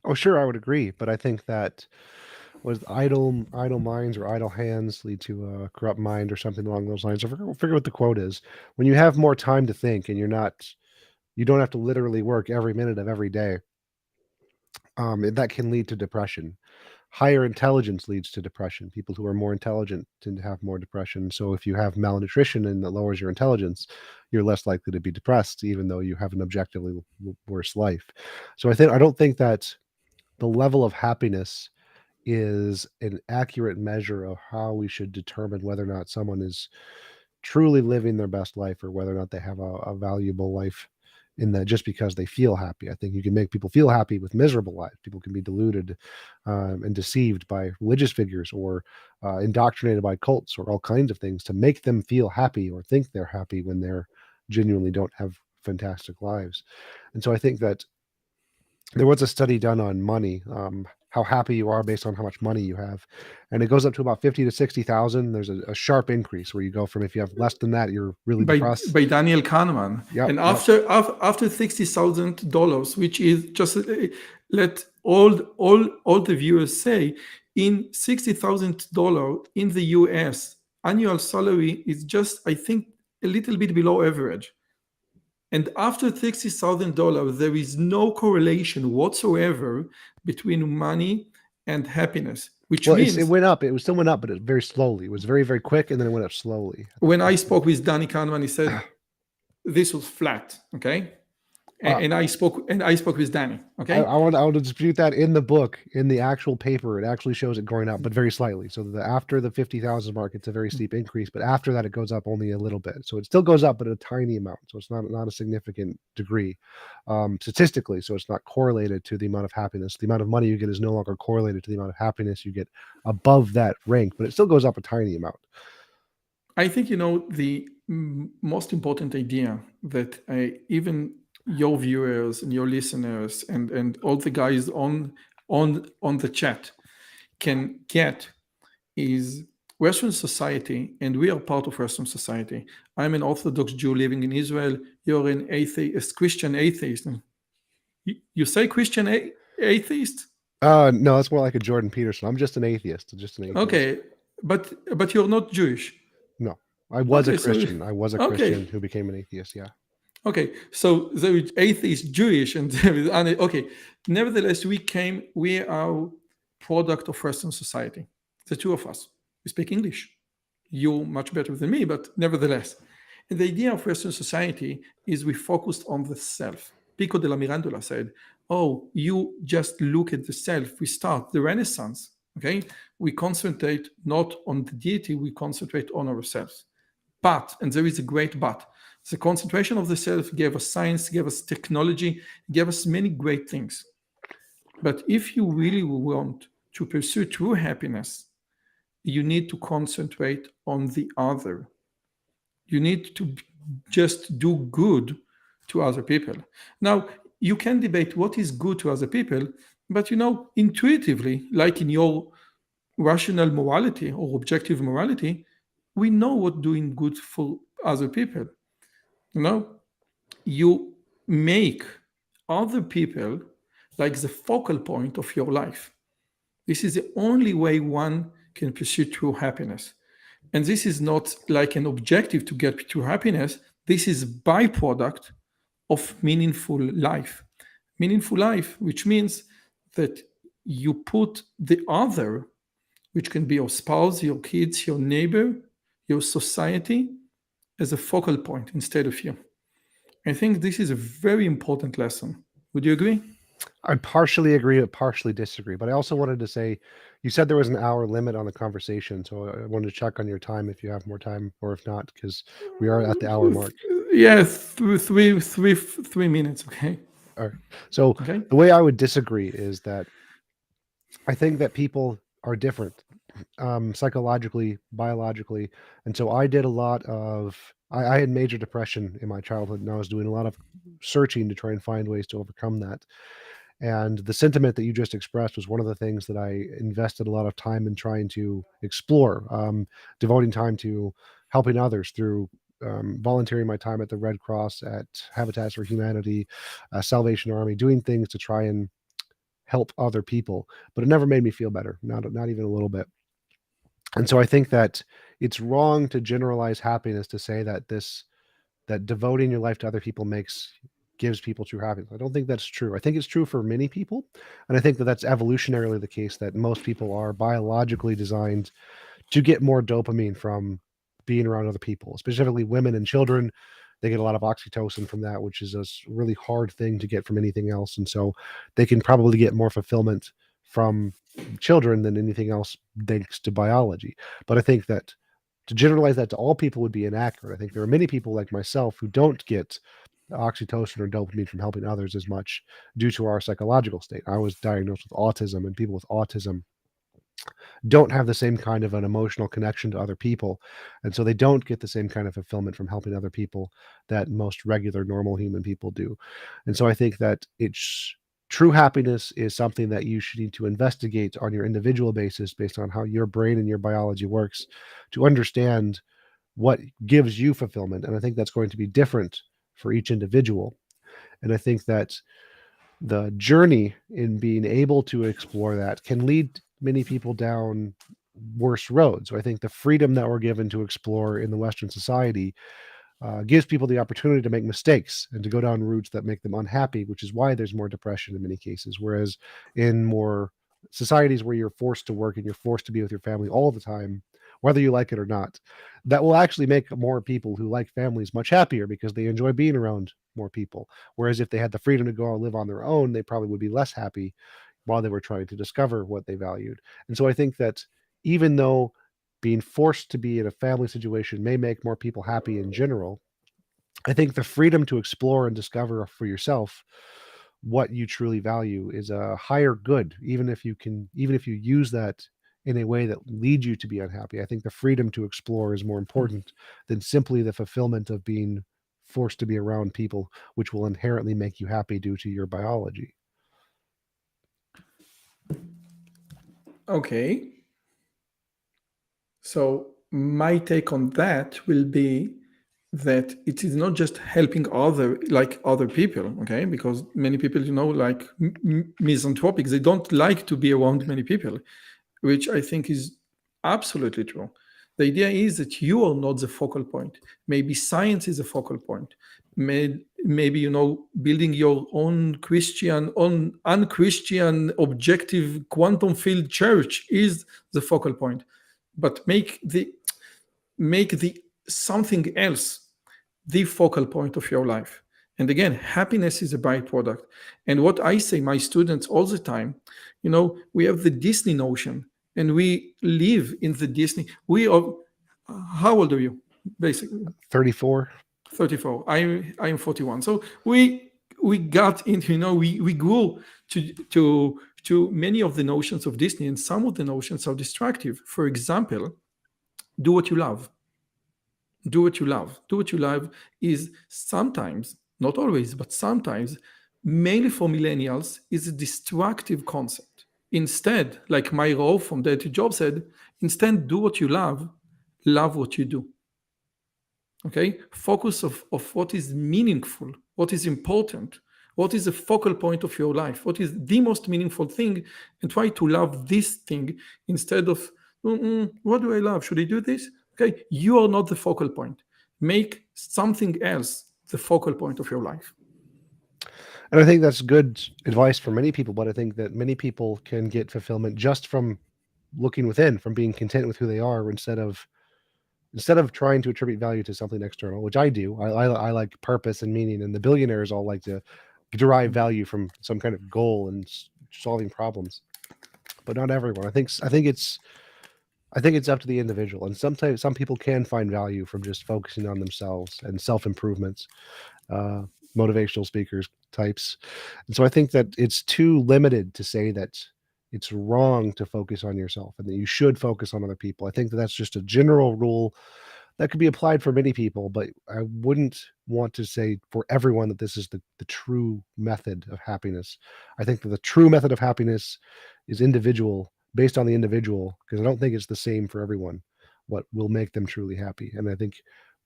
Oh, sure, I would agree, but I think that was idle minds or idle hands lead to a corrupt mind or something along those lines. I forget what the quote is. When you have more time to think and you don't have to literally work every minute of every day, that can lead to depression. Higher intelligence leads to depression. People who are more intelligent tend to have more depression. So if you have malnutrition and that lowers your intelligence, you're less likely to be depressed, even though you have an objectively worse life. So I don't think that the level of happiness is an accurate measure of how we should determine whether or not someone is truly living their best life or whether or not they have a valuable life in that just because they feel happy. I think you can make people feel happy with miserable lives. People can be deluded and deceived by religious figures or indoctrinated by cults or all kinds of things to make them feel happy or think they're happy when they're genuinely don't have fantastic lives. And so I think that there was a study done on money, how happy you are based on how much money you have, and it goes up to about 50 to 60,000. There's a sharp increase where you go from if you have less than that, you're really depressed. By Daniel Kahneman. Yep, And yep. after $60,000, which is just let all the viewers say, in $60,000 in the US, annual salary is just, I think, a little bit below average. And after $60,000, there is no correlation whatsoever between money and happiness, which Well, it means went up. It was still went up, but it very slowly. It was very, very quick, and then it went up slowly. when I spoke with Danny Kahneman, he said this was flat, okay? Uh, And I spoke with Danny, okay? I want to dispute that. In the book, in the actual paper, it actually shows it going up, but very slightly. So after the 50,000 mark, it's a very steep increase, but after that, it goes up only a little bit. So it still goes up, but a tiny amount. So it's not a significant degree statistically. So it's not correlated to the amount of happiness. The amount of money you get is no longer correlated to the amount of happiness you get above that rank, but it still goes up a tiny amount. I think the most important idea that even your viewers and your listeners and all the guys on the chat can get is Western society, and we are part of Western society. I'm an Orthodox Jew living in Israel. You're an atheist, Christian atheist. You say Christian atheist? No, that's more like a Jordan Peterson. I'm just an atheist. Just an atheist. Okay, but you're not Jewish. No, I was a Okay, so Christian. I was a okay, Christian who became an atheist. Yeah. okay. So there is atheist, Jewish, and there is okay. Nevertheless, we are product of Western society. The two of us. We speak English. You much better than me, but nevertheless. And the idea of Western society is we focused on the self. Pico della Mirandola said, "Oh, you just look at the self." We start the Renaissance. Okay, we concentrate not on the deity, we concentrate on ourselves. But, and there is a great but, the concentration of the self gave us science, gave us technology, gave us many great things. But if you really want to pursue true happiness, you need to concentrate on the other. You need to just do good to other people. Now, you can debate what is good to other people, but intuitively, like in your rational morality or objective morality, we know what doing good for other people. You make other people like the focal point of your life. This is the only way one can pursue true happiness. And this is not like an objective to get to happiness. This is byproduct of meaningful life. Meaningful life, which means that you put the other, which can be your spouse, your kids, your neighbor, your society, as a focal point instead of you. I think this is a very important lesson. Would you agree? I partially agree, but partially disagree. But I also wanted to say, you said there was an hour limit on the conversation, so I wanted to check on your time if you have more time or if not, because we are at the hour mark. Yeah, 3 minutes. Okay. All right. So Okay. the way I would disagree is that I think that people are different, psychologically, biologically, and so I did a lot of. I had major depression in my childhood, and I was doing a lot of searching to try and find ways to overcome that. And the sentiment that you just expressed was one of the things that I invested a lot of time in trying to explore, devoting time to helping others through volunteering my time at the Red Cross, at Habitats for Humanity, Salvation Army, doing things to try and help other people. But it never made me feel better, not even a little bit. And so I think that it's wrong to generalize happiness to say that that devoting your life to other people gives people true happiness. I don't think that's true. I think it's true for many people, and I think that that's evolutionarily the case, that most people are biologically designed to get more dopamine from being around other people, specifically women and children. They get a lot of oxytocin from that, which is a really hard thing to get from anything else. And so they can probably get more fulfillment from children than anything else, thanks to biology. But I think that to generalize that to all people would be inaccurate. I think there are many people like myself who don't get oxytocin or dopamine from helping others as much due to our psychological state. I was diagnosed with autism, and people with autism don't have the same kind of an emotional connection to other people. And so they don't get the same kind of fulfillment from helping other people that most regular, normal human people do. And so I think that it's true happiness is something that you should need to investigate on your individual basis based on how your brain and your biology works to understand what gives you fulfillment. And I think that's going to be different for each individual. And I think that the journey in being able to explore that can lead many people down worse roads. So I think the freedom that we're given to explore in the Western society gives people the opportunity to make mistakes and to go down routes that make them unhappy, which is why there's more depression in many cases. Whereas in more societies where you're forced to work and you're forced to be with your family all the time, whether you like it or not, that will actually make more people who like families much happier because they enjoy being around more people. Whereas if they had the freedom to go and live on their own, they probably would be less happy while they were trying to discover what they valued. And so I think that even though being forced to be in a family situation may make more people happy in general, I think the freedom to explore and discover for yourself what you truly value is a higher good, even if you use that in a way that leads you to be unhappy. I think the freedom to explore is more important than simply the fulfillment of being forced to be around people, which will inherently make you happy due to your biology. Okay. So my take on that will be that it is not just helping other people, okay? Because many people, like misanthropics, they don't like to be around many people, which I think is absolutely true. The idea is that you are not the focal point. Maybe science is a focal point. Maybe building your own unchristian objective quantum field church is the focal point. But make the something else the focal point of your life. And again, happiness is a byproduct. And what I say my students all the time, we have the Disney notion, and we live in the Disney. We are. How old are you? Basically, 34. 34. I am 41. So we got into, we grew to many of the notions of Disney, and some of the notions are destructive. For example, do what you love. Do what you love. Do what you love is sometimes, not always, but sometimes, mainly for millennials, is a destructive concept. Instead, like my role from Dare to Job said, instead, do what you love what you do. Okay? Focus of what is meaningful, what is important, what is the focal point of your life, what is the most meaningful thing, and try to love this thing instead of, what do I love? Should I do this? Okay, you are not the focal point. Make something else the focal point of your life. And I think that's good advice for many people, but I think that many people can get fulfillment just from looking within, from being content with who they are instead of trying to attribute value to something external, which I do. I like purpose and meaning, and the billionaires all like to derive value from some kind of goal and solving problems, but not everyone. I think it's up to the individual, and sometimes some people can find value from just focusing on themselves and self improvements, uh, motivational speakers types. And so I think that it's too limited to say that it's wrong to focus on yourself and that you should focus on other people. I think that that's just a general rule that could be applied for many people, but I wouldn't want to say for everyone that this is the true method of happiness. I think that the true method of happiness is individual, based on the individual, because I don't think it's the same for everyone what will make them truly happy. And I think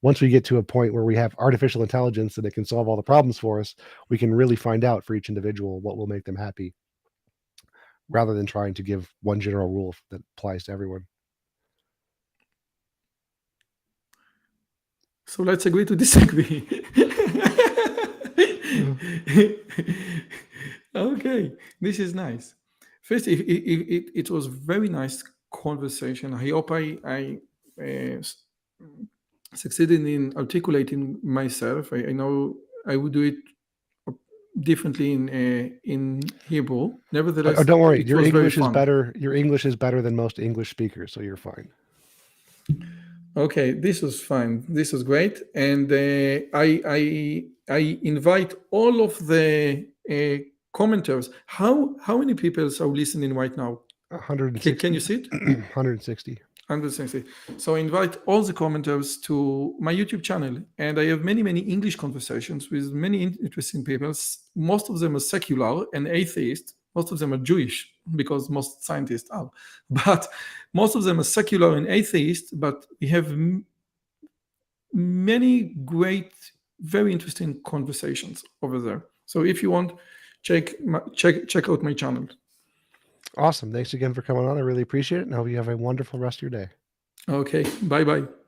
once we get to a point where we have artificial intelligence and it can solve all the problems for us, we can really find out for each individual what will make them happy, rather than trying to give one general rule that applies to everyone. So let's agree to disagree. Okay, this is nice. First, it was very nice conversation. I hope I succeeded in articulating myself. I know I would do it differently in Hebrew. Nevertheless, Don't worry, it was very fun. Your English is better than most English speakers, so you're fine. Okay, this was fine. This was great, and I invite all of the commenters. How many people are listening right now? 160. Can you see it? 160. 160. So I invite all the commenters to my YouTube channel, and I have many English conversations with many interesting people. Most of them are secular and atheist. Most of them are Jewish, because most scientists are. But most of them are secular and atheist. But we have many great, very interesting conversations over there. So if you want, check out my channel. Awesome. Thanks again for coming on. I really appreciate it, and I hope you have a wonderful rest of your day. Okay. Bye-bye.